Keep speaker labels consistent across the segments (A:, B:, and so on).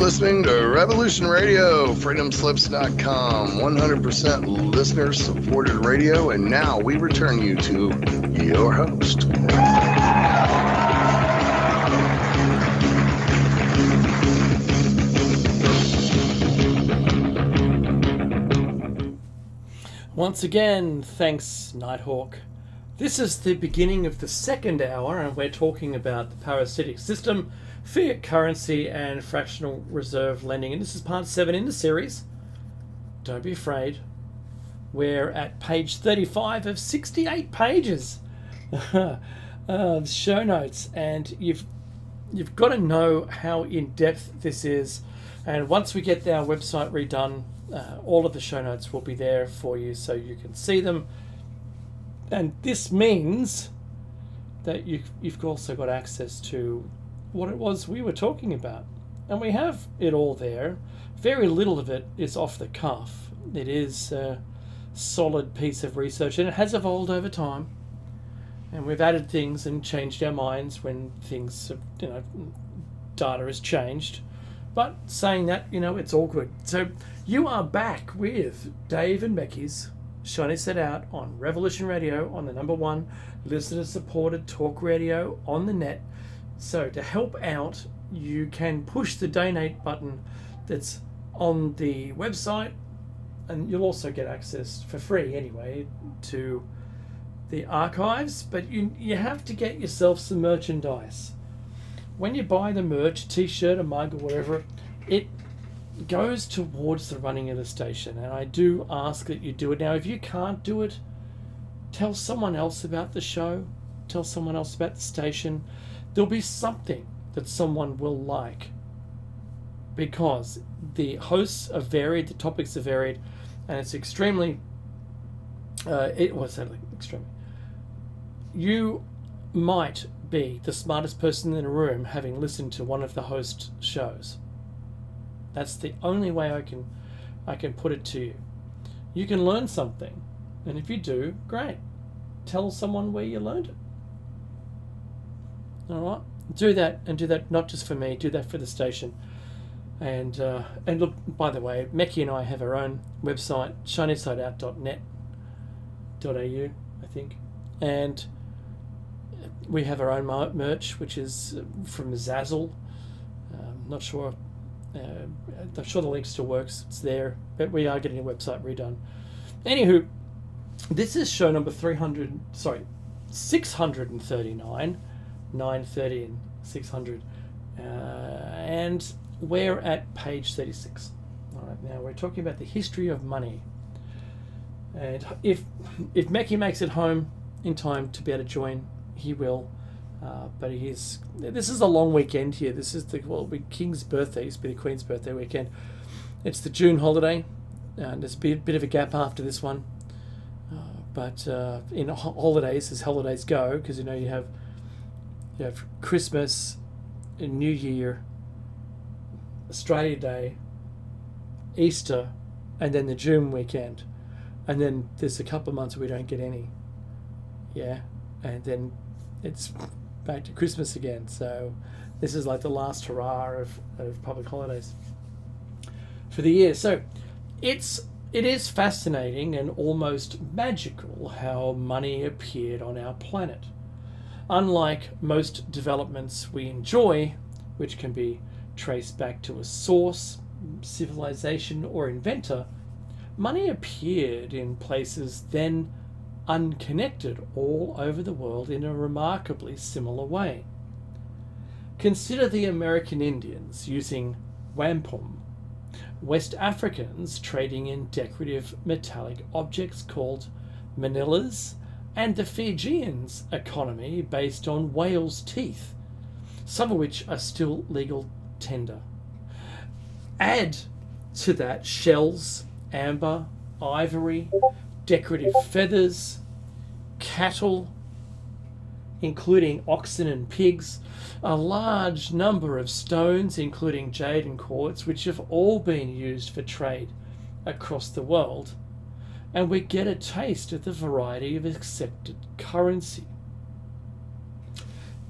A: Listening to Revolution Radio, freedomslips.com, 100% listener supported radio. And now we return you to your host.
B: Once again, thanks, Nighthawk. This is the beginning of the second hour, and we're talking about the parasitic system, fiat currency, and fractional reserve lending. And this is part 7 in the series. Don't be afraid. We're at page 35 of 68 pages of show notes, and you've got to know how in-depth this is. And once we get our website redone, all of the show notes will be there for you so you can see them. And this means that you've also got access to what it was we were talking about. And we have it all there. Very little of it is off the cuff. It is a solid piece of research, and it has evolved over time. And we've added things and changed our minds when things have, data has changed. But saying that, it's all good. So you are back with Dave and Becky's Shiny Set Out on Revolution Radio, on the #1 listener-supported talk radio on the net. So to help out, you can push the donate button that's on the website, and you'll also get access for free anyway to the archives. But you have to get yourself some merchandise. When you buy the merch, t-shirt, a mug, or whatever, it goes towards the running of the station. And I do ask that you do it. Now, if you can't do it, tell someone else about the show. Tell someone else about the station. There'll be something that someone will like, because the hosts are varied, the topics are varied, and it's extremely... extremely. You might be the smartest person in the room having listened to one of the host shows. That's the only way I can put it to you. You can learn something, and if you do, great. Tell someone where you learned it. All right, do that, and do that not just for me. Do that for the station. And look, by the way, Mecky and I have our own website, shinysideout.net.au, I think, and we have our own merch, which is from Zazzle. Not sure. I'm sure the link still works. It's there, but we are getting a website redone. Anywho, this is show number 639, 930 and 600, and we're at page 36. All right, now we're talking about the history of money, and if Mecky makes it home in time to be able to join, he will. But this is a long weekend here. This is the King's birthday. It's been the Queen's birthday weekend. It's the June holiday, and there's a bit of a gap after this one. But in holidays, as holidays go, because you have Christmas, and New Year, Australia Day, Easter, and then the June weekend, and then there's a couple of months where we don't get any. Yeah, and then it's back to Christmas again. So this is like the last hurrah of public holidays for the year. So it is fascinating and almost magical how money appeared on our planet. Unlike most developments we enjoy, which can be traced back to a source, civilization, or inventor, money appeared in places then unconnected all over the world in a remarkably similar way. Consider the American Indians using wampum, West Africans trading in decorative metallic objects called manillas, and the Fijians' economy based on whales' teeth, some of which are still legal tender. Add to that shells, amber, ivory, decorative feathers, cattle, including oxen and pigs, a large number of stones, including jade and quartz, which have all been used for trade across the world, and we get a taste of the variety of accepted currency.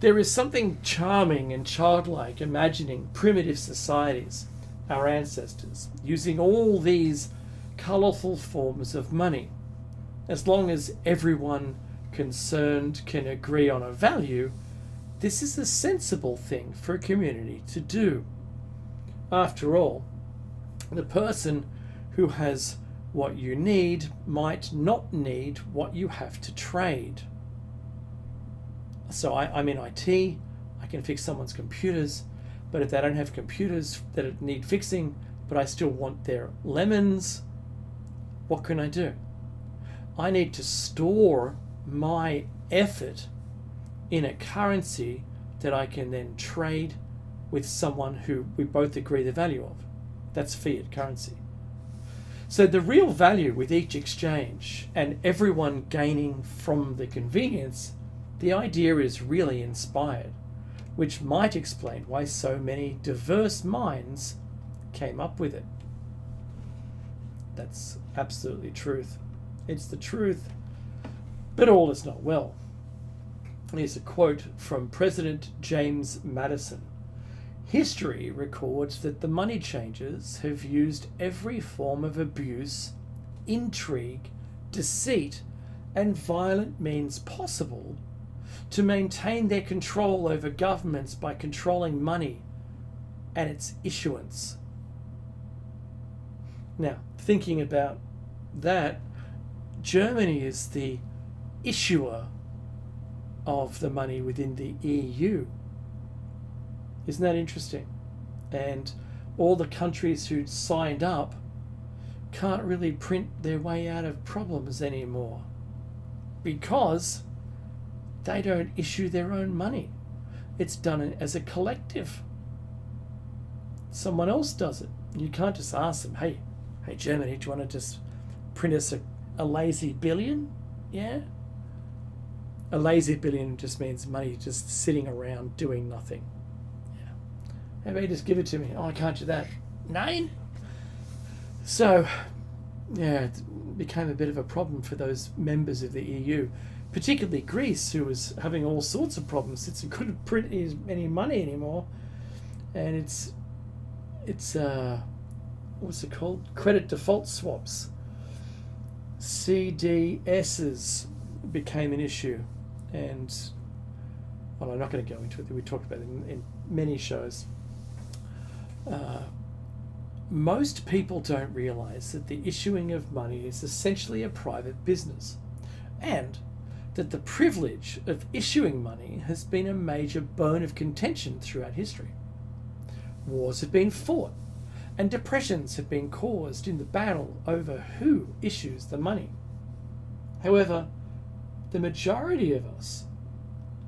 B: There is something charming and childlike imagining primitive societies our ancestors, using all these colourful forms of money. As long as everyone concerned can agree on a value, this is a sensible thing for a community to do. After all, the person who has what you need might not need what you have to trade. So I'm in IT, I can fix someone's computers, but if they don't have computers that need fixing, but I still want their lemons, what can I do? I need to store my effort in a currency that I can then trade with someone who we both agree the value of. That's fiat currency. So the real value with each exchange and everyone gaining from the convenience, the idea is really inspired, which might explain why so many diverse minds came up with it. That's absolutely truth. It's the truth, but all is not well. Here's a quote from President James Madison. History records that the money changers have used every form of abuse, intrigue, deceit, and violent means possible to maintain their control over governments by controlling money and its issuance. Now, thinking about that, Germany is the issuer of the money within the EU. Isn't that interesting? And all the countries who signed up can't really print their way out of problems anymore because they don't issue their own money. It's done as a collective. Someone else does it. You can't just ask them, hey Germany, do you want to just print us a lazy billion? Yeah? A lazy billion just means money just sitting around doing nothing. Yeah. How about you just give it to me? Oh, I can't do that. 9? So, yeah, it became a bit of a problem for those members of the EU, particularly Greece, who was having all sorts of problems since it couldn't print any money anymore. And it's what's it called? Credit default swaps. CDSs became an issue, and well, I'm not going to go into it. We talked about it in many shows. Most people don't realize that the issuing of money is essentially a private business, and that the privilege of issuing money has been a major bone of contention throughout history. Wars have been fought, and depressions have been caused in the battle over who issues the money. However, the majority of us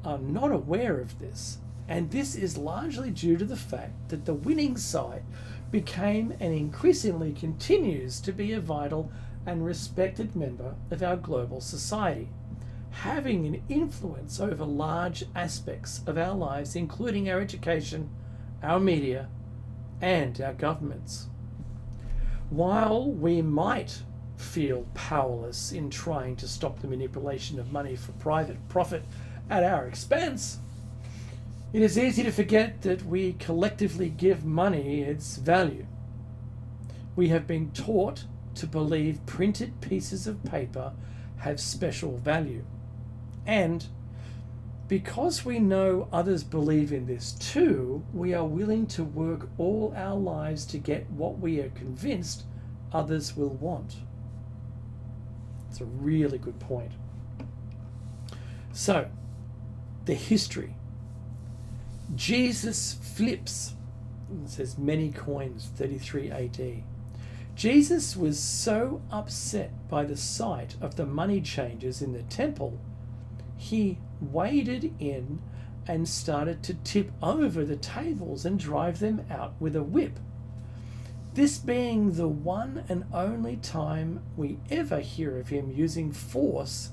B: are not aware of this, and this is largely due to the fact that the winning side became and increasingly continues to be a vital and respected member of our global society, having an influence over large aspects of our lives, including our education, our media, and our governments. While we might feel powerless in trying to stop the manipulation of money for private profit at our expense, it is easy to forget that we collectively give money its value. We have been taught to believe printed pieces of paper have special value. And because we know others believe in this too, we are willing to work all our lives to get what we are convinced others will want. It's a really good point. So, the history. Jesus flips. It says many coins, 33 AD. Jesus was so upset by the sight of the money changers in the temple, he waded in and started to tip over the tables and drive them out with a whip. This being the one and only time we ever hear of him using force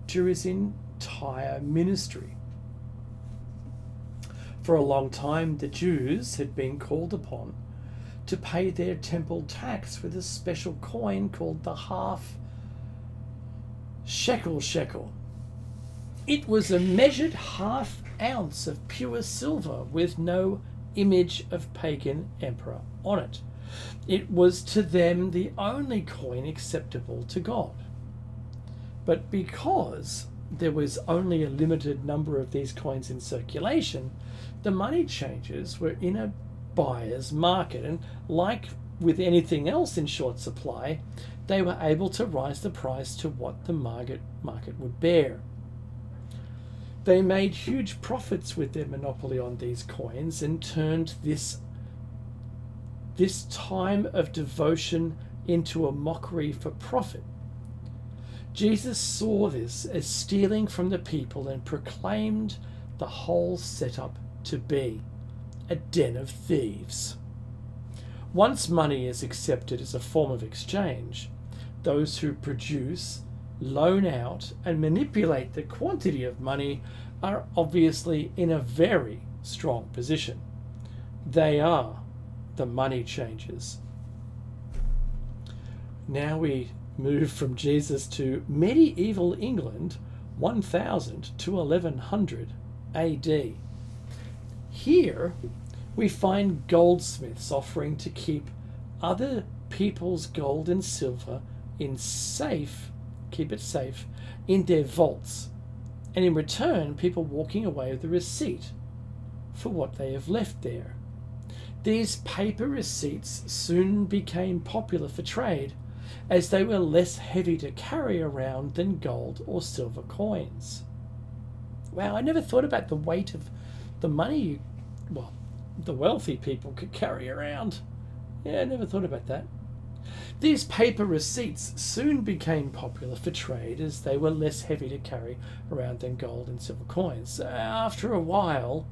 B: during his entire ministry. For a long time, the Jews had been called upon to pay their temple tax with a special coin called the half shekel. It was a measured half ounce of pure silver with no image of pagan emperor on it. It was to them the only coin acceptable to God. But because there was only a limited number of these coins in circulation, the money changers were in a buyer's market, and like with anything else in short supply, they were able to rise the price to what the market would bear. They made huge profits with their monopoly on these coins and turned this time of devotion into a mockery for profit. Jesus saw this as stealing from the people and proclaimed the whole setup to be a den of thieves. Once money is accepted as a form of exchange, those who produce, loan out, and manipulate the quantity of money are obviously in a very strong position. They are the money changers. Now we move from Jesus to medieval England, 1000 to 1100 AD. Here we find goldsmiths offering to keep other people's gold and silver keep it safe in their vaults, and in return people walking away with a receipt for what they have left there. These paper receipts soon became popular for trade, as they were less heavy to carry around than gold or silver coins. Wow, I never thought about the weight of the money the wealthy people could carry around. Yeah, I never thought about that. These paper receipts soon became popular for trade, as they were less heavy to carry around than gold and silver coins. After a while,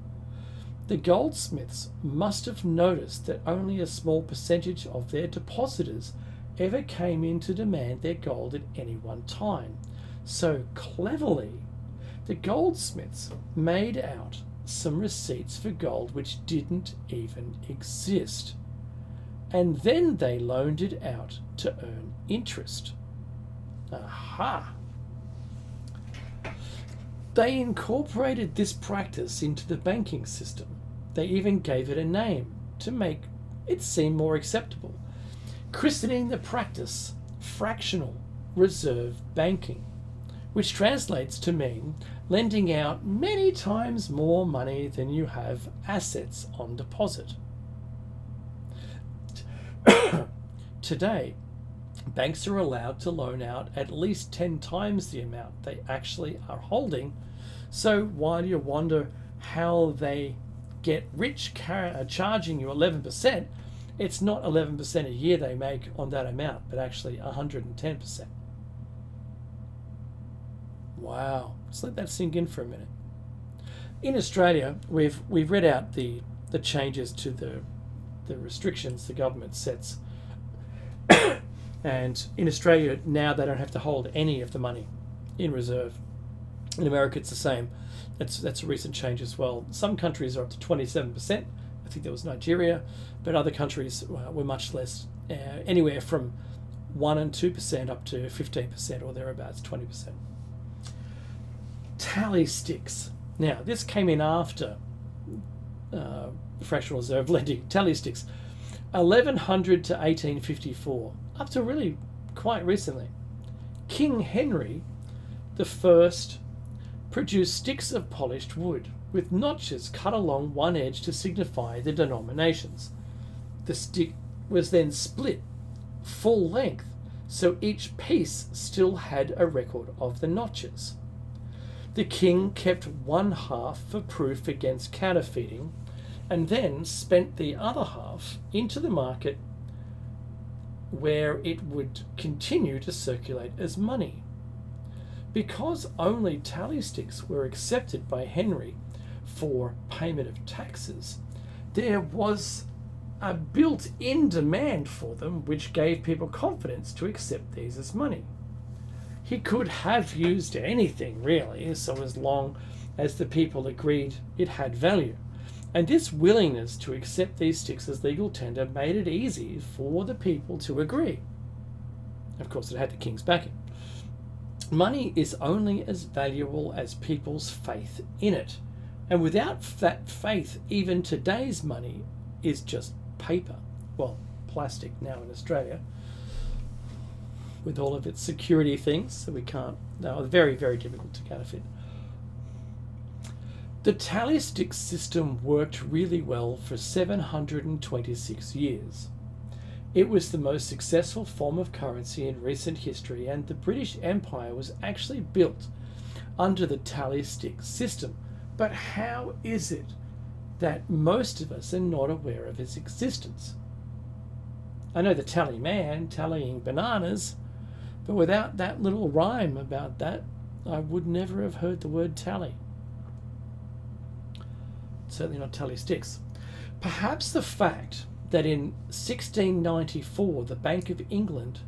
B: the goldsmiths must have noticed that only a small percentage of their depositors ever came in to demand their gold at any one time. So cleverly, the goldsmiths made out some receipts for gold which didn't even exist, and then they loaned it out to earn interest. Aha! They incorporated this practice into the banking system. They even gave it a name to make it seem more acceptable, christening the practice fractional reserve banking, which translates to mean lending out many times more money than you have assets on deposit. Today, banks are allowed to loan out at least 10 times the amount they actually are holding. So while you wonder how they get rich charging you 11%, it's not 11% a year they make on that amount, but actually 110%. Wow, let's let that sink in for a minute. In Australia, we've read out the changes to the restrictions the government sets. And in Australia now they don't have to hold any of the money in reserve. In America it's the same. That's a recent change as well. Some countries are up to 27%. I think there was Nigeria, but other countries were much less, anywhere from 1 and 2% up to 15% or thereabouts, 20%. Tally sticks. Now, this came in after fractional reserve lending. Tally sticks, 1100 to 1854, up to really quite recently. King Henry I produced sticks of polished wood with notches cut along one edge to signify the denominations. The stick was then split full length, so each piece still had a record of the notches. The king kept one half for proof against counterfeiting, and then spent the other half into the market, where it would continue to circulate as money. Because only tally sticks were accepted by Henry for payment of taxes, there was a built-in demand for them, which gave people confidence to accept these as money. He could have used anything, really, so as long as the people agreed it had value. And this willingness to accept these sticks as legal tender made it easy for the people to agree. Of course, it had the king's backing. Money is only as valuable as people's faith in it. And without that faith, even today's money is just paper. Well, plastic now in Australia, with all of its security things, so we can't. No, very, very difficult to counterfeit. The tally stick system worked really well for 726 years. It was the most successful form of currency in recent history, and the British Empire was actually built under the tally stick system. But how is it that most of us are not aware of its existence? I know the tally man tallying bananas, but without that little rhyme about that, I would never have heard the word tally. Certainly not tally sticks. Perhaps the fact that in 1694 the Bank of England,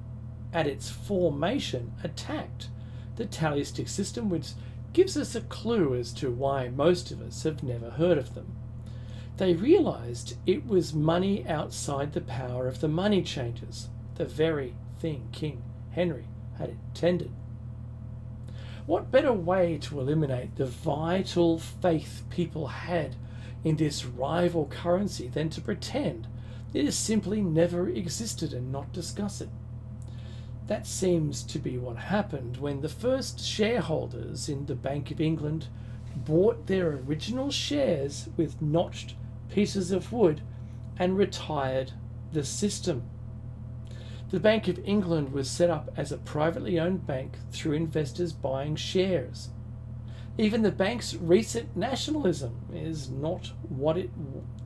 B: at its formation, attacked the tally stick system, which gives us a clue as to why most of us have never heard of them. They realised it was money outside the power of the money changers, the very thing King Henry had intended. What better way to eliminate the vital faith people had in this rival currency than to pretend it has simply never existed and not discuss it? That seems to be what happened when the first shareholders in the Bank of England bought their original shares with notched pieces of wood and retired the system. The Bank of England was set up as a privately owned bank through investors buying shares. Even the bank's recent nationalism is not what it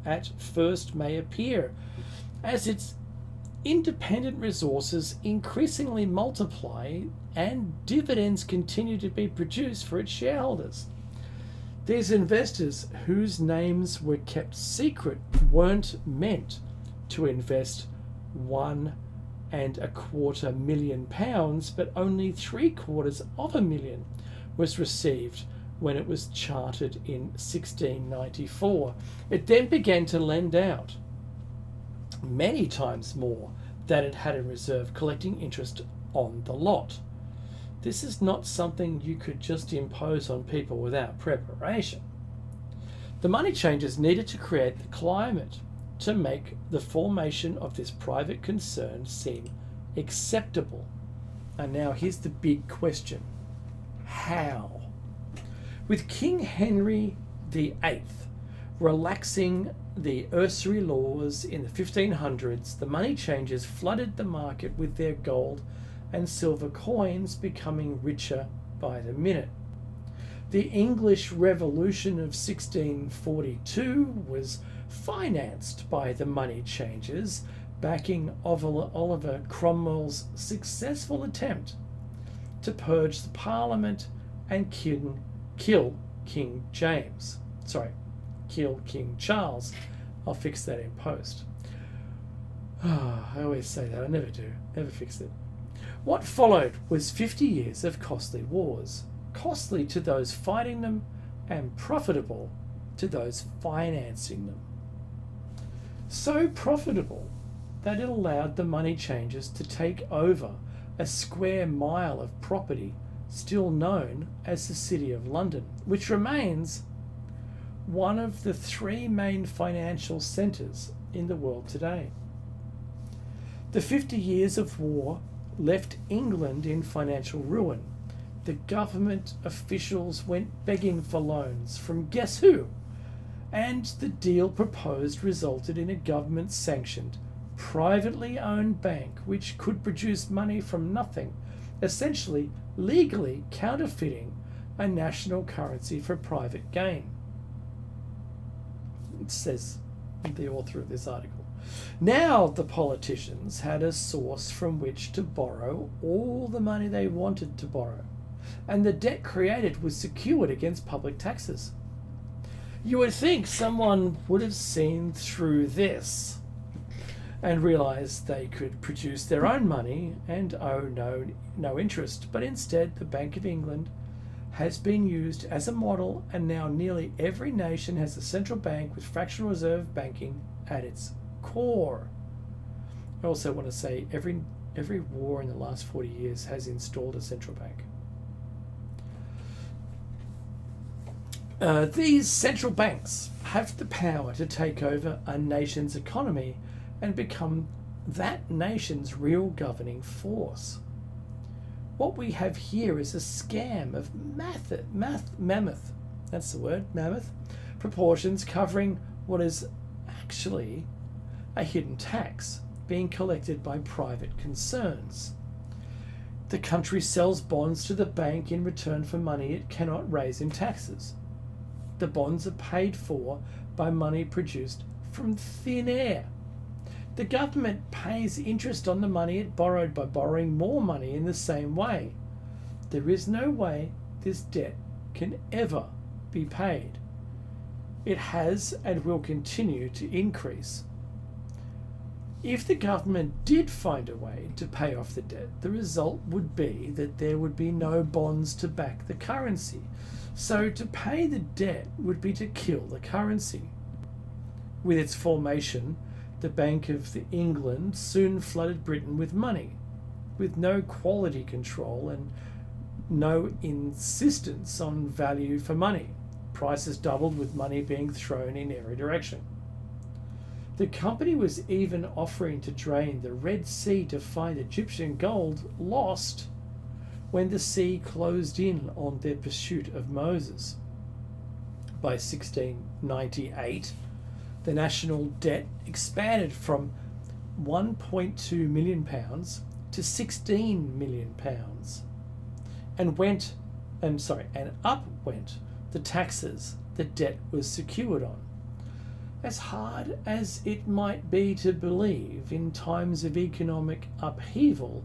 B: at first may appear, as its independent resources increasingly multiply and dividends continue to be produced for its shareholders. These investors, whose names were kept secret, weren't meant to invest £1.25 million, but only £750,000 was received when it was chartered in 1694. It then began to lend out many times more than it had in reserve, collecting interest on the lot. This is not something you could just impose on people without preparation. The money changers needed to create the climate to make the formation of this private concern seem acceptable. And now here's the big question. How? With King Henry VIII relaxing the usury laws in the 1500s, the money changers flooded the market with their gold and silver coins, becoming richer by the minute. The English Revolution of 1642 was financed by the money changers, backing Oliver Cromwell's successful attempt to purge the Parliament and kill King Charles. I'll fix that in post. I always say that. I never do. Never fix it. What followed was 50 years of costly wars, costly to those fighting them and profitable to those financing them. So profitable that it allowed the money changers to take over a square mile of property still known as the City of London, which remains one of the three main financial centres in the world today. The 50 years of war left England in financial ruin. The government officials went begging for loans from guess who? And the deal proposed resulted in a government-sanctioned, privately owned bank which could produce money from nothing, essentially legally counterfeiting a national currency for private gain. It says the author of this article. Now the politicians had a source from which to borrow all the money they wanted to borrow, and the debt created was secured against public taxes. You would think someone would have seen through this and realised they could produce their own money and owe no interest, but instead the Bank of England has been used as a model, and now nearly every nation has a central bank with fractional reserve banking at its core. I also want to say every war in the last 40 years has installed a central bank. These central banks have the power to take over a nation's economy and become that nation's real governing force. What we have here is a scam of mammoth, that's the word, mammoth, proportions, covering what is actually a hidden tax being collected by private concerns. The country sells bonds to the bank in return for money it cannot raise in taxes. The bonds are paid for by money produced from thin air. The government pays interest on the money it borrowed by borrowing more money in the same way. There is no way this debt can ever be paid. It has and will continue to increase. If the government did find a way to pay off the debt, the result would be that there would be no bonds to back the currency. So to pay the debt would be to kill the currency. With its formation, the Bank of England soon flooded Britain with money, with no quality control and no insistence on value for money. Prices doubled with money being thrown in every direction. The company was even offering to drain the Red Sea to find Egyptian gold lost when the sea closed in on their pursuit of Moses. By 1698, the national debt expanded from £1.2 million to £16 million, and up went the taxes the debt was secured on. As hard as it might be to believe, in times of economic upheaval,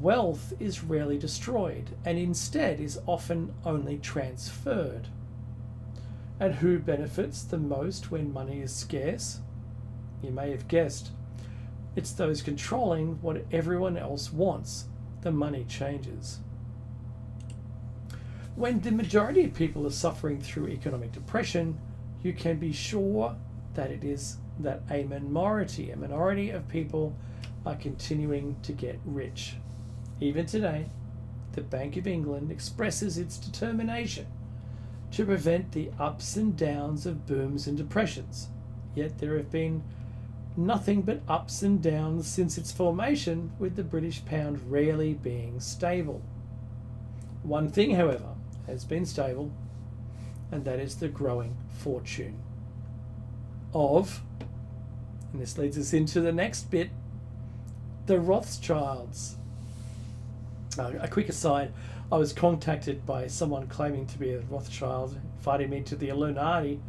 B: wealth is rarely destroyed and instead is often only transferred. And who benefits the most when money is scarce? You may have guessed. It's those controlling what everyone else wants. The money changes. When the majority of people are suffering through economic depression, you can be sure that it is that a minority of people are continuing to get rich. Even today, the Bank of England expresses its determination to prevent the ups and downs of booms and depressions. Yet there have been nothing but ups and downs since its formation, with the British pound rarely being stable. One thing, however, has been stable, and that is the growing fortune of, and this leads us into the next bit, the Rothschilds. A quick aside, I was contacted by someone claiming to be a Rothschild, inviting me to the Illuminati,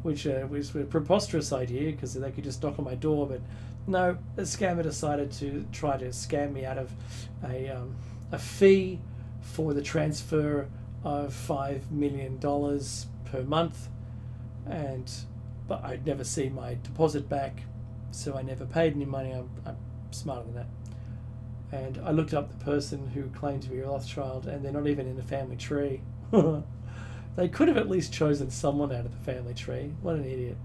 B: which was a preposterous idea because they could just knock on my door. But no, the scammer decided to try to scam me out of a fee for the transfer of $5 million per month, but I'd never see my deposit back, so I never paid any money. I'm smarter than that. And I looked up the person who claimed to be a Rothschild, and they're not even in the family tree. They could have at least chosen someone out of the family tree. What an idiot.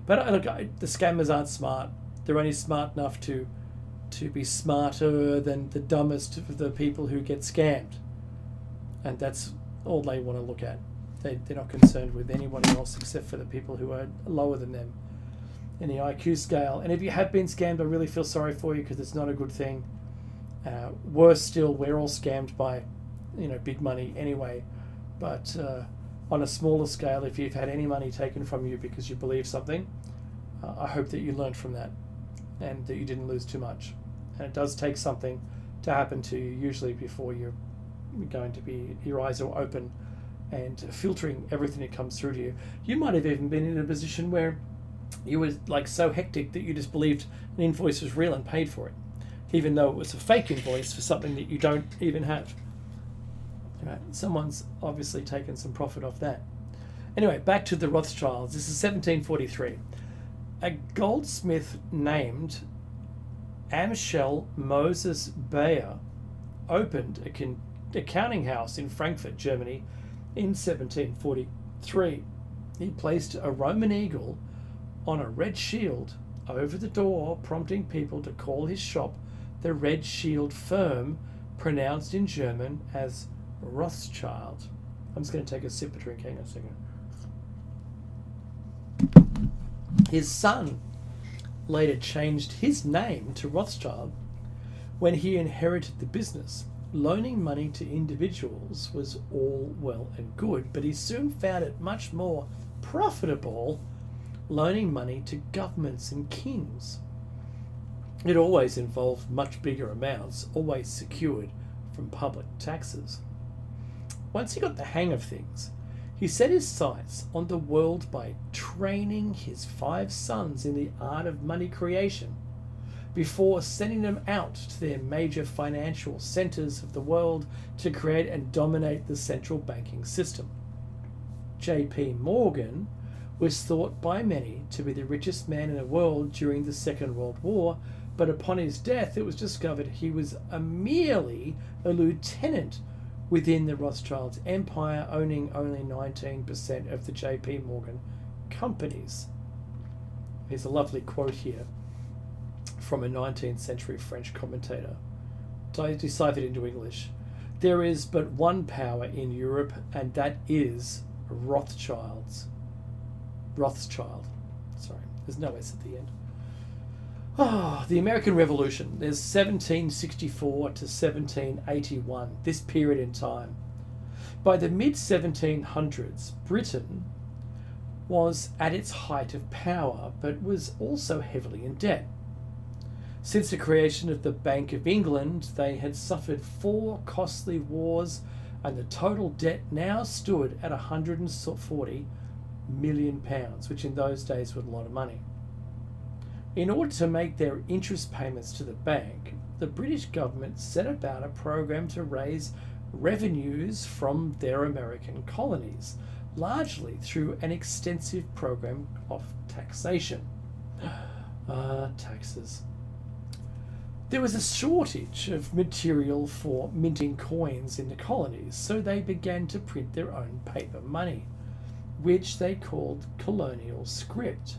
B: But look, the scammers aren't smart. They're only smart enough to be smarter than the dumbest of the people who get scammed. And that's all they want to look at. They're not concerned with anyone else except for the people who are lower than them in the IQ scale. And if you have been scammed, I really feel sorry for you, because it's not a good thing. Worse still, we're all scammed by big money anyway. But on a smaller scale, if you've had any money taken from you because you believe something, I hope that you learned from that and that you didn't lose too much. And it does take something to happen to you, usually before you're going to be, your eyes are open and filtering everything that comes through to you. You might have even been in a position where you were so hectic that you just believed an invoice was real and paid for it, even though it was a fake invoice for something that you don't even have. Someone's obviously taken some profit off that. Anyway, back to the Rothschilds. This is 1743. A goldsmith named Amschel Moses Bayer opened a counting house in Frankfurt, Germany in 1743. He placed a Roman eagle on a red shield over the door, prompting people to call his shop the Red Shield Firm, pronounced in German as Rothschild. I'm just going to take a sip of drink. Hang on a second. His son later changed his name to Rothschild when he inherited the business. Loaning money to individuals was all well and good, but he soon found it much more profitable loaning money to governments and kings. It always involved much bigger amounts, always secured from public taxes. Once he got the hang of things, he set his sights on the world by training his 5 sons in the art of money creation before sending them out to their major financial centers of the world to create and dominate the central banking system. J.P. Morgan was thought by many to be the richest man in the world during the Second World War, but upon his death it was discovered he was merely a lieutenant within the Rothschilds' empire, owning only 19% of the J.P. Morgan companies. Here's a lovely quote here from a 19th century French commentator, deciphered into English. There is but one power in Europe, and that is Rothschild. Sorry, there's no S at the end. The American Revolution. There's 1764 to 1781, this period in time. By the mid-1700s, Britain was at its height of power, but was also heavily in debt. Since the creation of the Bank of England, they had suffered 4 costly wars, and the total debt now stood at £140 million, which in those days was a lot of money. In order to make their interest payments to the bank, the British government set about a program to raise revenues from their American colonies, largely through an extensive program of taxation. Taxes. There was a shortage of material for minting coins in the colonies, so they began to print their own paper money, which they called colonial script.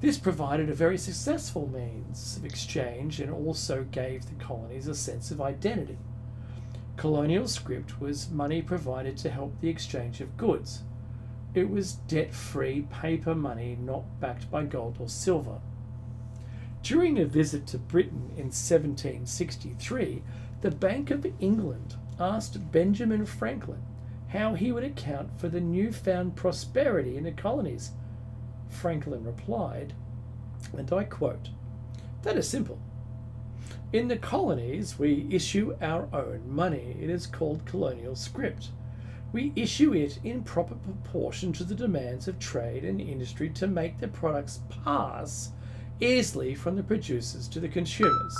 B: This provided a very successful means of exchange and also gave the colonies a sense of identity. Colonial script was money provided to help the exchange of goods. It was debt-free paper money not backed by gold or silver. During a visit to Britain in 1763, the Bank of England asked Benjamin Franklin how he would account for the newfound prosperity in the colonies. Franklin replied, and I quote, "That is simple. In the colonies, we issue our own money. It is called colonial script. We issue it in proper proportion to the demands of trade and industry to make the products pass easily from the producers to the consumers.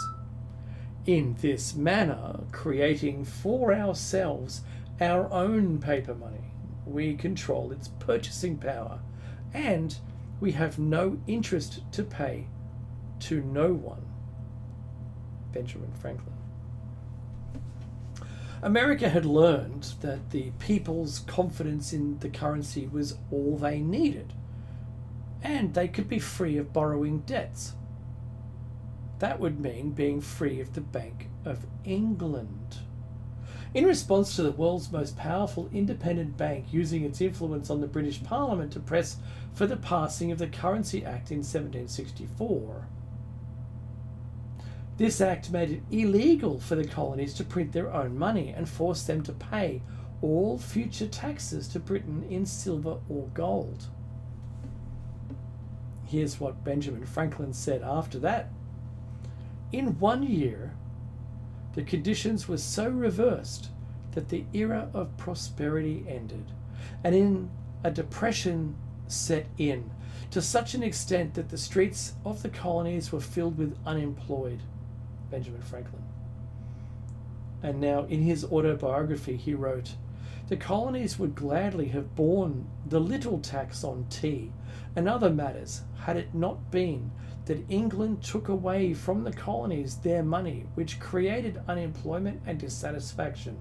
B: In this manner, creating for ourselves our own paper money, we control its purchasing power, and we have no interest to pay to no one." Benjamin Franklin. America had learned that the people's confidence in the currency was all they needed, and they could be free of borrowing debts. That would mean being free of the Bank of England. In response to the world's most powerful independent bank using its influence on the British Parliament to press for the passing of the Currency Act in 1764, this act made it illegal for the colonies to print their own money and forced them to pay all future taxes to Britain in silver or gold. Here's what Benjamin Franklin said after that. In 1 year, the conditions were so reversed that the era of prosperity ended, and in a depression set in, to such an extent that the streets of the colonies were filled with unemployed. Benjamin Franklin. And now in his autobiography he wrote, "The colonies would gladly have borne the little tax on tea and other matters had it not been that England took away from the colonies their money, which created unemployment and dissatisfaction.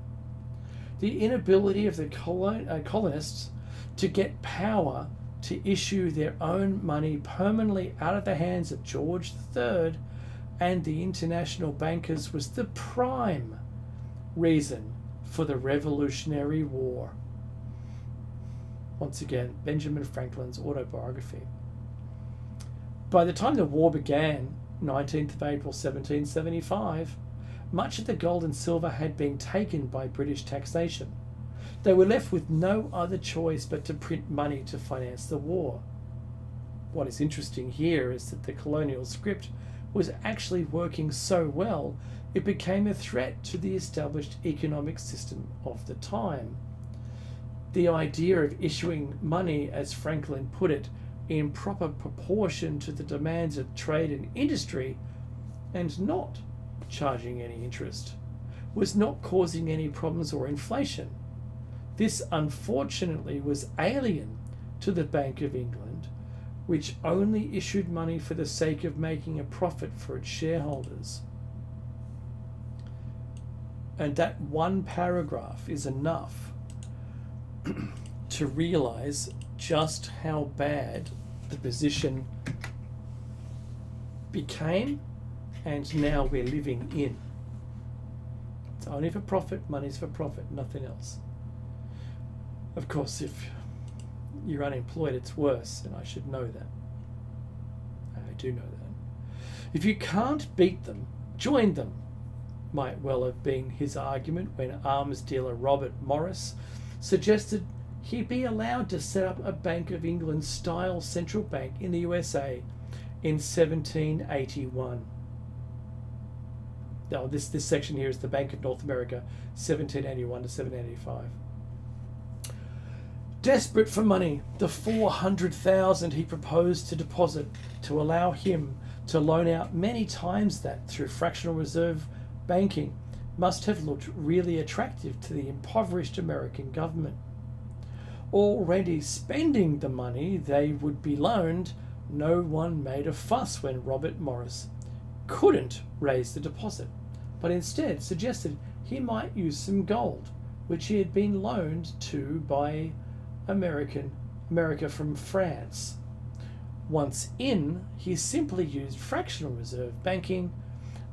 B: The inability of the colonists to get power to issue their own money permanently out of the hands of George III and the international bankers was the prime reason for the Revolutionary War." Once again, Benjamin Franklin's autobiography. By the time the war began, 19th of April 1775, much of the gold and silver had been taken by British taxation. They were left with no other choice but to print money to finance the war. What is interesting here is that the colonial script was actually working so well, it became a threat to the established economic system of the time. The idea of issuing money, as Franklin put it, in proper proportion to the demands of trade and industry, and not charging any interest, was not causing any problems or inflation. This unfortunately was alien to the Bank of England, which only issued money for the sake of making a profit for its shareholders. And that one paragraph is enough to realize just how bad the position became and now we're living in. It's only for profit, money's for profit, nothing else. Of course, if you're unemployed, it's worse, and I should know that. I do know that. If you can't beat them, join them, might well have been his argument when arms dealer Robert Morris suggested he be allowed to set up a Bank of England style central bank in the USA in 1781. Now, this section here is the Bank of North America, 1781 to 1785. Desperate for money, the $400,000 he proposed to deposit to allow him to loan out many times that through fractional reserve banking must have looked really attractive to the impoverished American government. Already spending the money they would be loaned, no one made a fuss when Robert Morris couldn't raise the deposit, but instead suggested he might use some gold, which he had been loaned to by America from France. Once in, he simply used fractional reserve banking,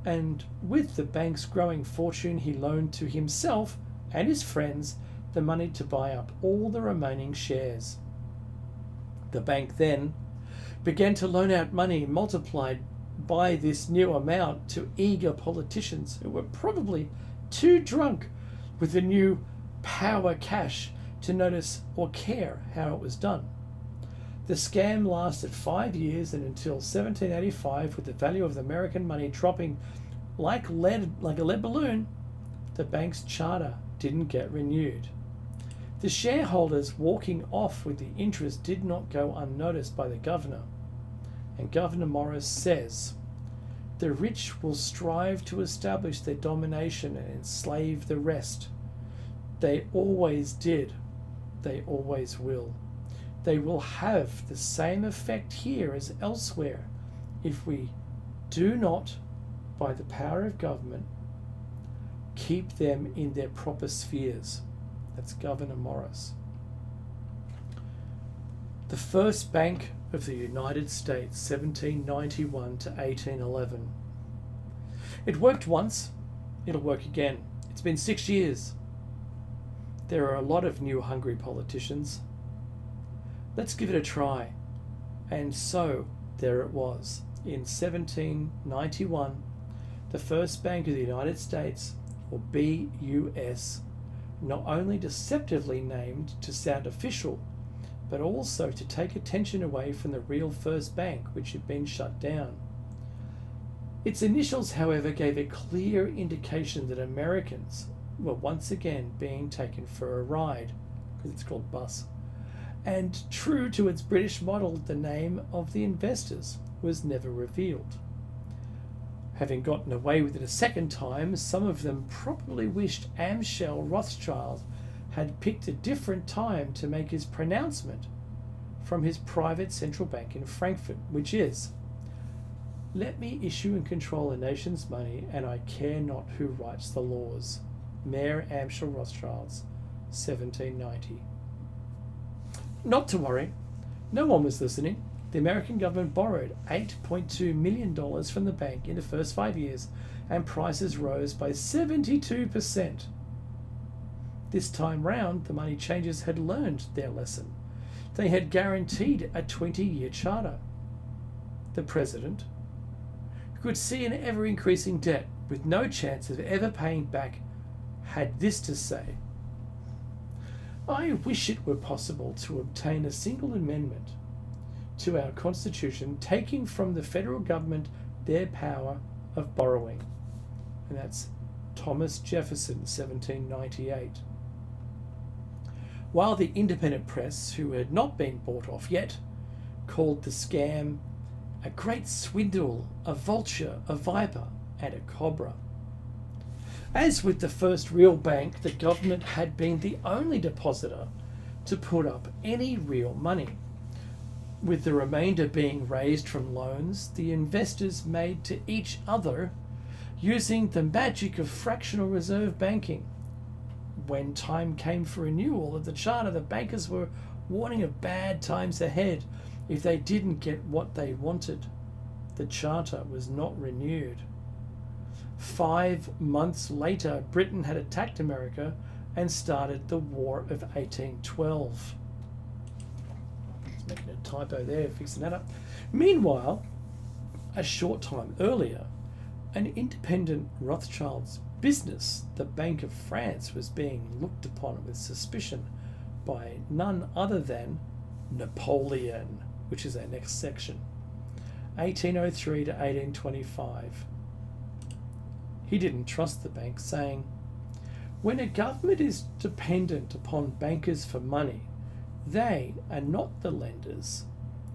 B: and with the bank's growing fortune, he loaned to himself and his friends the money to buy up all the remaining shares. The bank then began to loan out money multiplied by this new amount to eager politicians who were probably too drunk with the new power cash to notice or care how it was done. The scam lasted 5 years, and until 1785, with the value of the American money dropping like a lead balloon, the bank's charter didn't get renewed. The shareholders walking off with the interest did not go unnoticed by the governor, and Governor Morris says, "The rich will strive to establish their domination and enslave the rest. They always did. They always will. They will have the same effect here as elsewhere if we do not, by the power of government, keep them in their proper spheres." That's Governor Morris. The first Bank of the United States, 1791 to 1811. It worked once, it'll work again. It's been 6 years. There are a lot of new hungry politicians. Let's give it a try. And so there it was. In 1791, the first Bank of the United States, or BUS, not only deceptively named to sound official, but also to take attention away from the real first bank, which had been shut down. Its initials, however, gave a clear indication that Americans were once again being taken for a ride, because it's called bus. And true to its British model, the name of the investors was never revealed. Having gotten away with it a second time, some of them probably wished Amschel Rothschild had picked a different time to make his pronouncement from his private central bank in Frankfurt, which is, "Let me issue and control a nation's money, and I care not who writes the laws." Mayor Amschel Rothschilds, 1790. Not to worry, no one was listening. The American government borrowed $8.2 million from the bank in the first 5 years, and prices rose by 72%. This time round, the money changers had learned their lesson. they had guaranteed a 20-year charter. The president, who could see an ever-increasing debt with no chance of ever paying back, had this to say: "I wish it were possible to obtain a single amendment to our Constitution taking from the federal government their power of borrowing." And that's Thomas Jefferson, 1798. While the independent press, who had not been bought off yet, called the scam a great swindle, a vulture, a viper, and a cobra. As with the first real bank, the government had been the only depositor to put up any real money. With the remainder being raised from loans the investors made to each other using the magic of fractional reserve banking. When time came for renewal of the charter, the bankers were warning of bad times ahead if they didn't get what they wanted. The charter was not renewed. 5 months later, Britain had attacked America and started the War of 1812. Just making a typo there, fixing that up. Meanwhile, a short time earlier, an independent Rothschild's business, the Bank of France, was being looked upon with suspicion by none other than Napoleon, which is our next section, 1803 to 1825. He didn't trust the bank, saying, "When a government is dependent upon bankers for money, they are not the lenders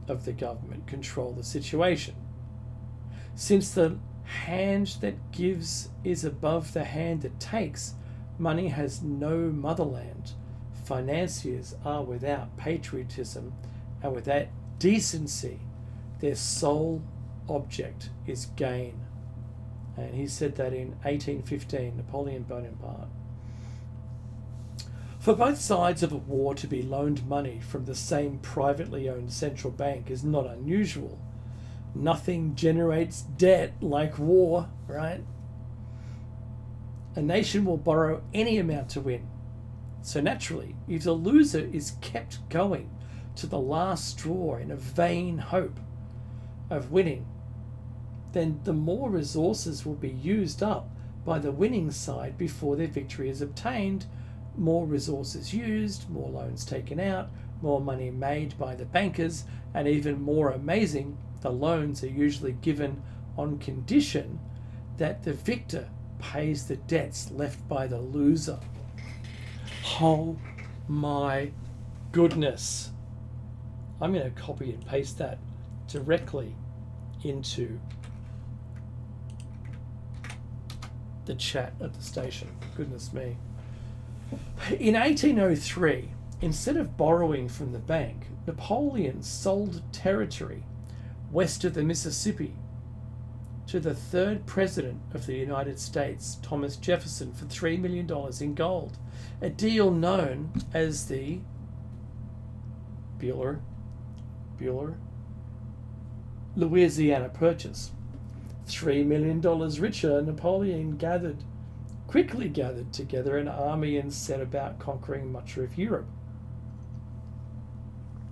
B: of the government control the situation. Since the hand that gives is above the hand that takes, money has no motherland. Financiers are without patriotism and without decency. Their sole object is gain." And he said that in 1815, Napoleon Bonaparte. For both sides of a war to be loaned money from the same privately owned central bank is not unusual. Nothing generates debt like war, right? A nation will borrow any amount to win. So naturally, if the loser is kept going to the last straw in a vain hope of winning, then the more resources will be used up by the winning side before their victory is obtained. More resources used, more loans taken out, more money made by the bankers, and even more amazing, the loans are usually given on condition that the victor pays the debts left by the loser. Oh my goodness. I'm going to copy and paste that directly into the chat at the station. Goodness me. In 1803, instead of borrowing from the bank, Napoleon sold territory west of the Mississippi to the third president of the United States, Thomas Jefferson, for $3 million in gold, a deal known as the Bueller Louisiana Purchase. $3 million richer, Napoleon quickly gathered together an army and set about conquering much of Europe.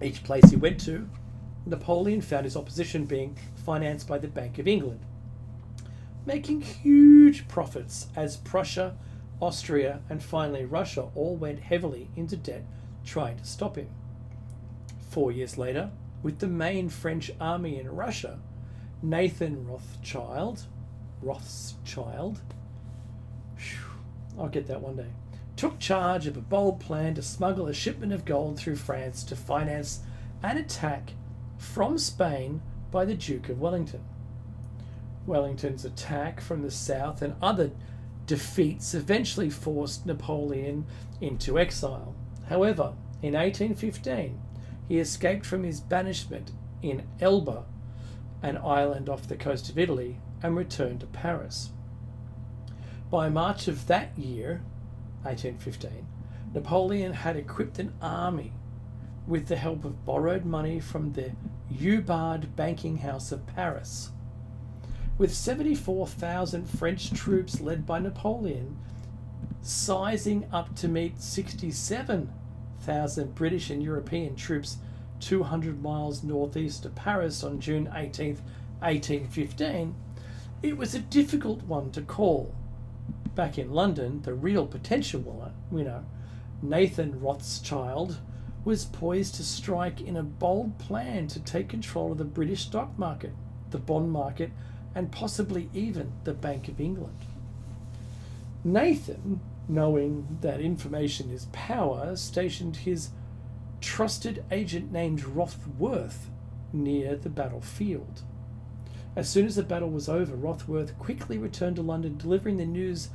B: Each place he went to, Napoleon found his opposition being financed by the Bank of England, making huge profits as Prussia, Austria, and finally Russia all went heavily into debt trying to stop him. 4 years later, with the main French army in Russia, Nathan Rothschild, I'll get that one day, took charge of a bold plan to smuggle a shipment of gold through France to finance an attack from Spain by the Duke of Wellington. Wellington's attack from the south and other defeats eventually forced Napoleon into exile. However, in 1815, he escaped from his banishment in Elba, an island off the coast of Italy, and returned to Paris. By March of that year, 1815, Napoleon had equipped an army with the help of borrowed money from the Hubbard banking house of Paris. With 74,000 French troops led by Napoleon, sizing up to meet 67,000 British and European troops 200 miles northeast of Paris on June 18th, 1815, it was a difficult one to call. Back in London, the real potential winner, Nathan Rothschild, was poised to strike in a bold plan to take control of the British stock market, the bond market, and possibly even the Bank of England. Nathan, knowing that information is power, stationed his trusted agent named Rothworth near the battlefield. As soon as the battle was over, Rothworth quickly returned to London, delivering the news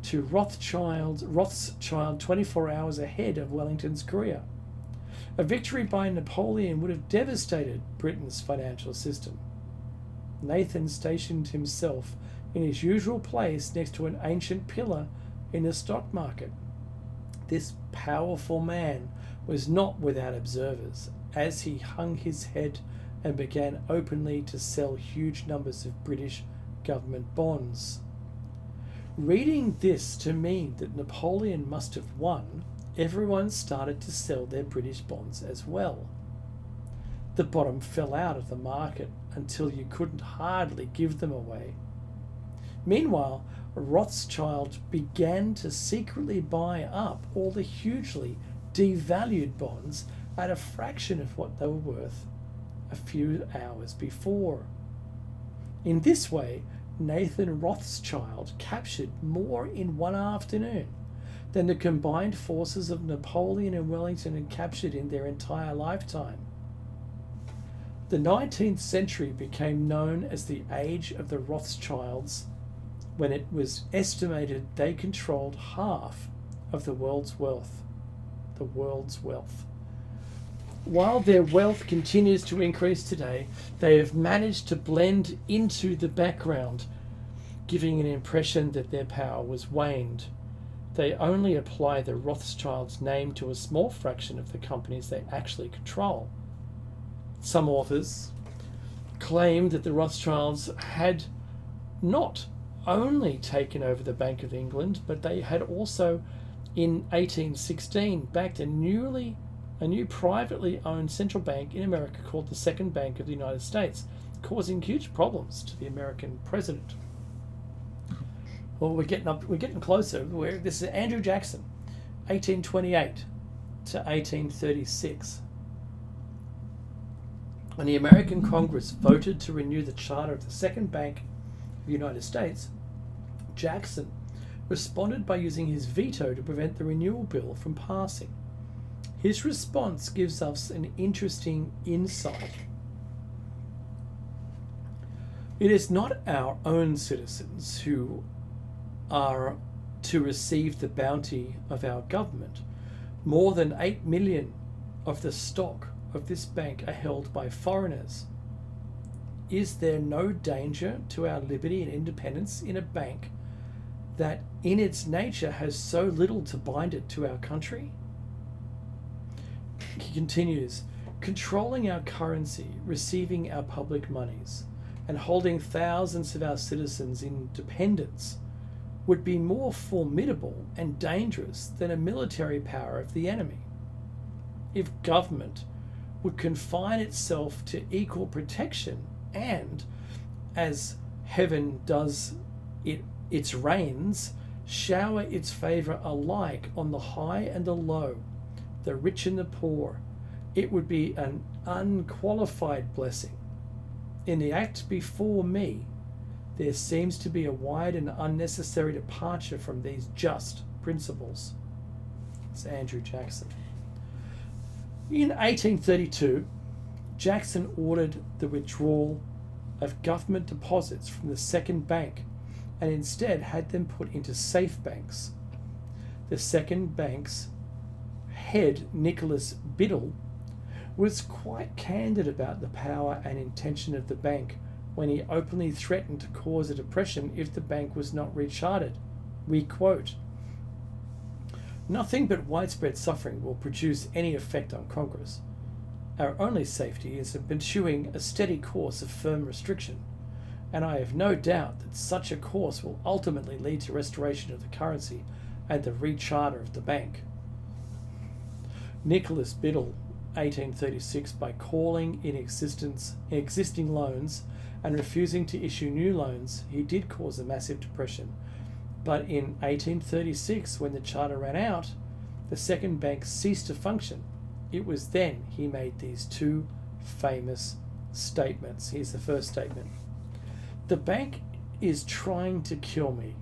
B: to Rothschild 24 hours ahead of Wellington's courier. A victory by Napoleon would have devastated Britain's financial system. Nathan stationed himself in his usual place next to an ancient pillar in the stock market. This powerful man was not without observers, as he hung his head and began openly to sell huge numbers of British government bonds. Reading this to mean that Napoleon must have won, everyone started to sell their British bonds as well. The bottom fell out of the market until you couldn't hardly give them away. Meanwhile, Rothschild began to secretly buy up all the hugely devalued bonds at a fraction of what they were worth a few hours before. In this way, Nathan Rothschild captured more in one afternoon than the combined forces of Napoleon and Wellington had captured in their entire lifetime. The 19th century became known as the Age of the Rothschilds, when it was estimated they controlled half of the world's wealth. While their wealth continues to increase today, they have managed to blend into the background, giving an impression that their power was waned. They only apply the Rothschilds' name to a small fraction of the companies they actually control. Some authors claim that the Rothschilds had not only taken over the Bank of England, but they had also, in 1816, backed a new privately owned central bank in America called the Second Bank of the United States, causing huge problems to the American president. Well, we're getting closer. This is Andrew Jackson, 1828 to 1836. When the American Congress voted to renew the charter of the Second Bank of the United States, Jackson responded by using his veto to prevent the renewal bill from passing. His response gives us an interesting insight. It is not our own citizens who are to receive the bounty of our government. More than 8 million of the stock of this bank are held by foreigners. Is there no danger to our liberty and independence in a bank that in its nature has so little to bind it to our country? He continues, controlling our currency, receiving our public monies, and holding thousands of our citizens in dependence would be more formidable and dangerous than a military power of the enemy. If government would confine itself to equal protection and, as heaven does its rains, shower its favour alike on the high and the low, the rich and the poor, it would be an unqualified blessing. In the act before me, there seems to be a wide and unnecessary departure from these just principles. It's Andrew Jackson. In 1832, Jackson ordered the withdrawal of government deposits from the Second Bank and instead had them put into safe banks. The Second Bank's head, Nicholas Biddle, was quite candid about the power and intention of the bank when he openly threatened to cause a depression if the bank was not rechartered. We quote, "Nothing but widespread suffering will produce any effect on Congress. Our only safety is in pursuing a steady course of firm restriction, and I have no doubt that such a course will ultimately lead to restoration of the currency and the recharter of the bank." Nicholas Biddle 1836 by calling in existing loans and refusing to issue new loans, he did cause a massive depression. But in 1836, when the charter ran out, the second bank ceased to function. It was then he made these two famous statements. Here's the first statement. The bank is trying to kill me,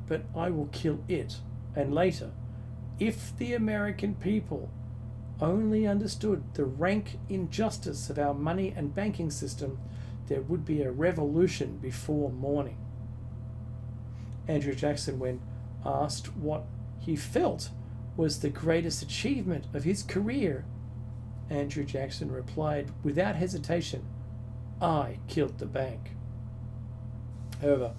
B: but I will kill it. And later, if the American people only understood the rank injustice of our money and banking system, there would be a revolution before morning. Andrew Jackson, when asked what he felt was the greatest achievement of his career, Andrew Jackson replied without hesitation, I killed the bank. However,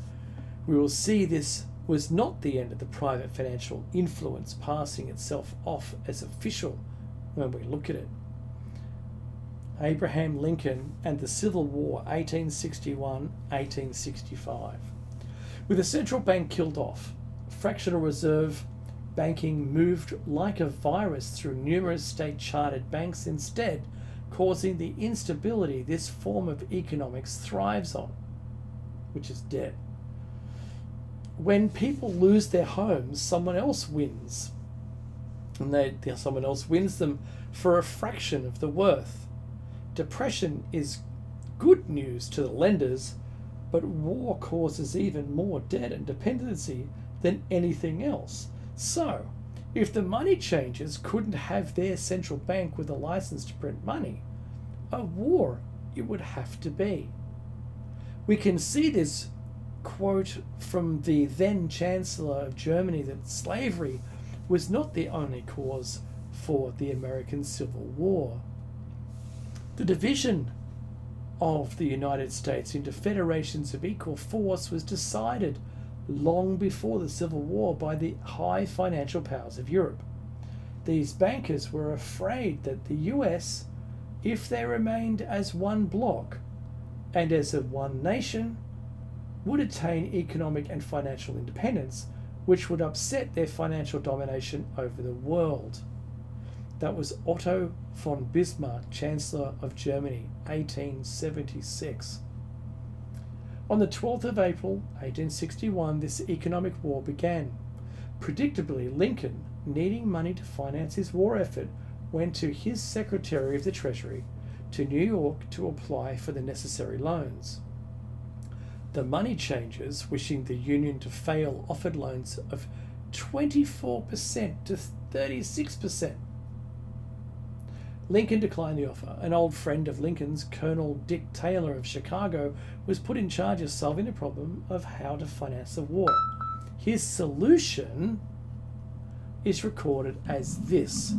B: we will see this was not the end of the private financial influence passing itself off as official when we look at it. Abraham Lincoln and the Civil War, 1861-1865. With the central bank killed off, fractional reserve banking moved like a virus through numerous state-chartered banks instead, causing the instability this form of economics thrives on, which is debt. When people lose their homes, someone else wins. And someone else wins them for a fraction of the worth. Depression is good news to the lenders, but war causes even more debt and dependency than anything else. So, if the money changers couldn't have their central bank with a license to print money, a war it would have to be. We can see this quote from the then Chancellor of Germany that slavery was not the only cause for the American Civil War. The division of the United States into federations of equal force was decided long before the Civil War by the high financial powers of Europe. These bankers were afraid that the US, if they remained as one bloc and as of one nation, would attain economic and financial independence, which would upset their financial domination over the world. That was Otto von Bismarck, Chancellor of Germany, 1876. On the 12th of April, 1861, this economic war began. Predictably, Lincoln, needing money to finance his war effort, went to his Secretary of the Treasury to New York to apply for the necessary loans. The money changers, wishing the Union to fail, offered loans of 24% to 36%. Lincoln declined the offer. An old friend of Lincoln's, Colonel Dick Taylor of Chicago, was put in charge of solving the problem of how to finance the war. His solution is recorded as this: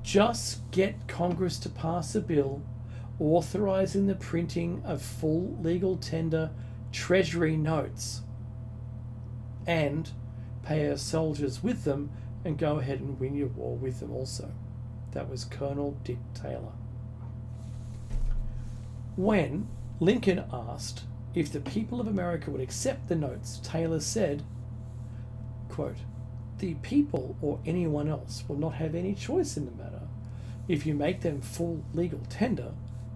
B: just get Congress to pass a bill authorizing the printing of full legal tender Treasury notes and pay our soldiers with them and go ahead and win your war with them also. That was Colonel Dick Taylor. When Lincoln asked if the people of America would accept the notes, Taylor said, quote, the people or anyone else will not have any choice in the matter. If you make them full legal tender,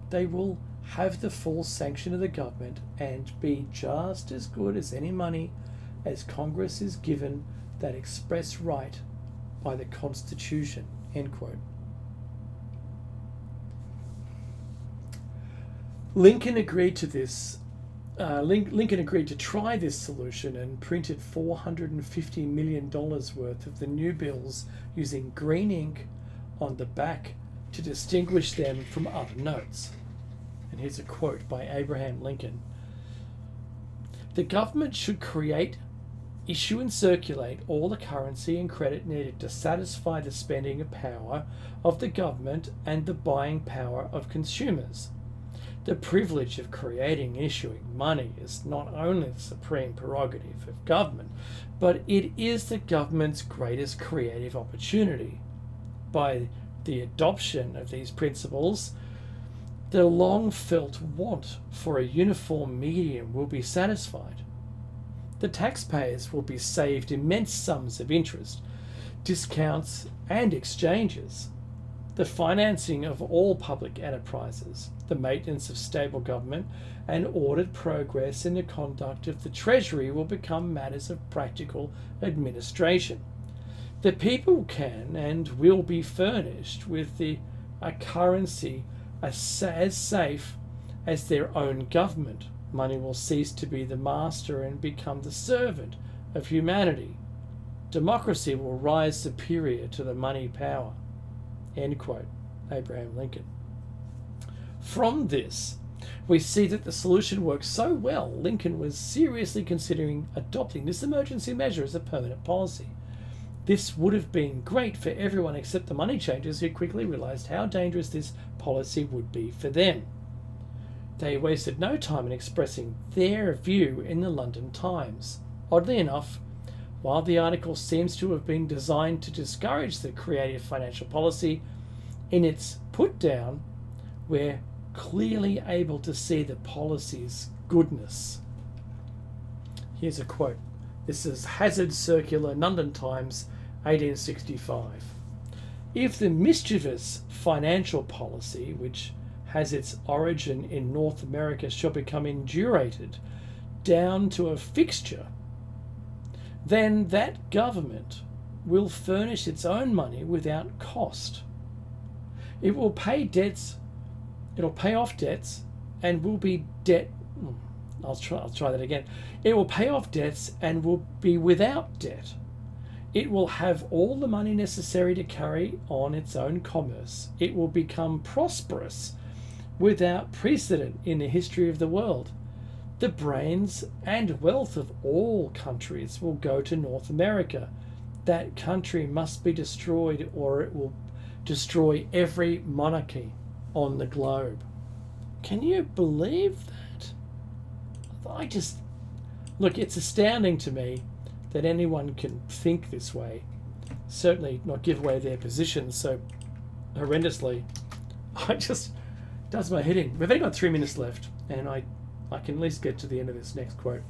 B: they will have the full sanction of the government and be just as good as any money as Congress is given that express right by the Constitution, end quote. Lincoln agreed to this. Lincoln agreed to try this solution and printed $450 million worth of the new bills using green ink on the back to distinguish them from other notes. And here's a quote by Abraham Lincoln. The government should create, issue and circulate all the currency and credit needed to satisfy the spending power of the government and the buying power of consumers. The privilege of creating and issuing money is not only the supreme prerogative of government, but it is the government's greatest creative opportunity. By the adoption of these principles, the long-felt want for a uniform medium will be satisfied. The taxpayers will be saved immense sums of interest, discounts, and exchanges. the financing of all public enterprises, the maintenance of stable government, and ordered progress in the conduct of the Treasury will become matters of practical administration. The people can and will be furnished with a currency as safe as their own government. Money will cease to be the master and become the servant of humanity. Democracy will rise superior to the money power. End quote. Abraham Lincoln. From this, we see that the solution works so well, Lincoln was seriously considering adopting this emergency measure as a permanent policy. This would have been great for everyone except the money changers, who quickly realized how dangerous this policy would be for them. They wasted no time in expressing their view in the London Times. Oddly enough, while the article seems to have been designed to discourage the creative financial policy, in its put down, we're clearly able to see the policy's goodness. Here's a quote. This is Hazard Circular, London Times, 1865. If the mischievous financial policy, which has its origin in North America, shall become indurated down to a fixture, then that government will furnish its own money without cost. It will pay debts, it'll pay off debts, and will be debt. I'll try that again. It will pay off debts and will be without debt. It will have all the money necessary to carry on its own commerce. It will become prosperous without precedent in the history of the world. The brains and wealth of all countries will go to North America. That country must be destroyed, or it will destroy every monarchy on the globe. Can you believe that? Look, it's astounding to me that anyone can think this way. Certainly not give away their position so horrendously. Does my head in. We've only got 3 minutes left, and I can at least get to the end of this next quote.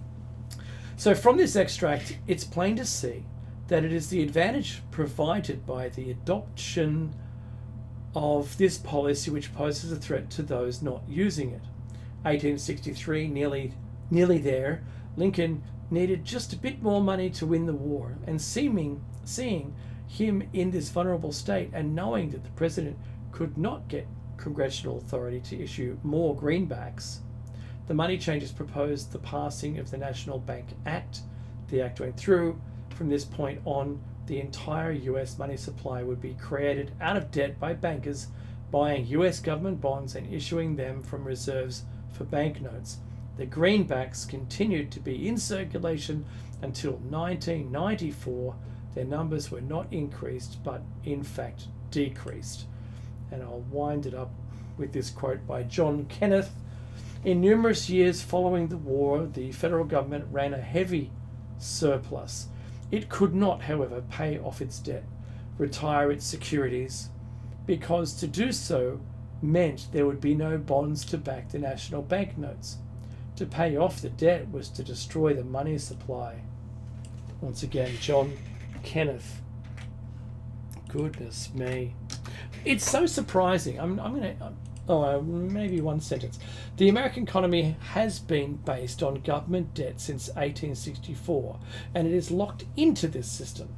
B: So from this extract, it's plain to see that it is the advantage provided by the adoption of this policy which poses a threat to those not using it. 1863, nearly there, Lincoln needed just a bit more money to win the war, and seeing him in this vulnerable state and knowing that the president could not get congressional authority to issue more greenbacks, the money changers proposed the passing of the National Bank Act. The act went through. From this point on, the entire US money supply would be created out of debt by bankers buying US government bonds and issuing them from reserves for banknotes. The greenbacks continued to be in circulation until 1994. Their numbers were not increased, but in fact decreased. And I'll wind it up with this quote by John Kenneth. In numerous years following the war, the federal government ran a heavy surplus. It could not, however, pay off its debt, retire its securities, because to do so meant there would be no bonds to back the national banknotes. To pay off the debt was to destroy the money supply. Once again, John Kenneth. Goodness me. It's so surprising. Maybe one sentence. The American economy has been based on government debt since 1864, and it is locked into this system.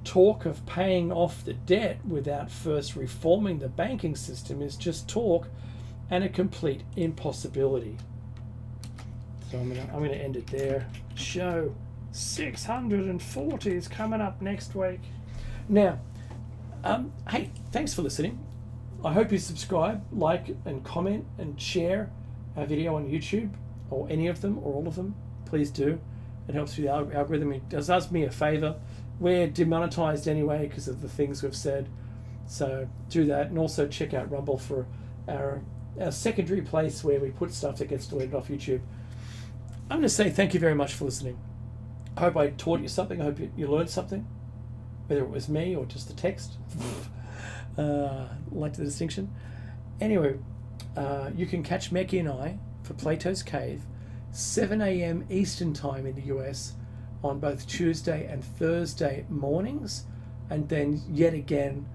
B: Talk of paying off the debt without first reforming the banking system is just talk and a complete impossibility. So I'm gonna end it there. Show 640 is coming up next week. Now, hey, thanks for listening. I hope you subscribe, like, and comment, and share our video on YouTube, or any of them, or all of them. Please do. It helps with the algorithm. It does me a favor. We're demonetized anyway because of the things we've said. So do that, and also check out Rumble for our secondary place where we put stuff that gets deleted off YouTube. I'm going to say thank you very much for listening. I hope I taught you something. I hope you learned something, whether it was me or just the text. Like the distinction. Anyway, you can catch Meki and I for Plato's Cave, 7 a.m. Eastern Time in the US, on both Tuesday and Thursday mornings, and then yet again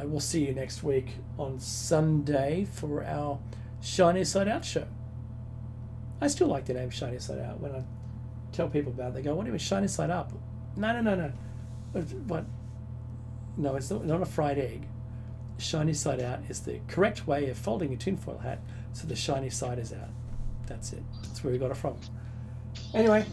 B: we'll see you next week on Sunday for our Shiny Side Out show. I still like the name Shiny Side Out. When I tell people about it, they go, what do you mean Shiny Side Up? No. What? No, it's not a fried egg. Shiny Side Out is the correct way of folding a tinfoil hat so the shiny side is out. That's it. That's where we got it from. Anyway,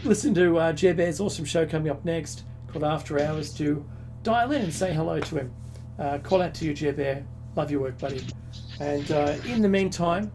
B: listen to Jer Bear's awesome show coming up next called After Hours. To dial in and say hello to him. Call out to you, Jer Bear. Love your work, buddy. And in the meantime,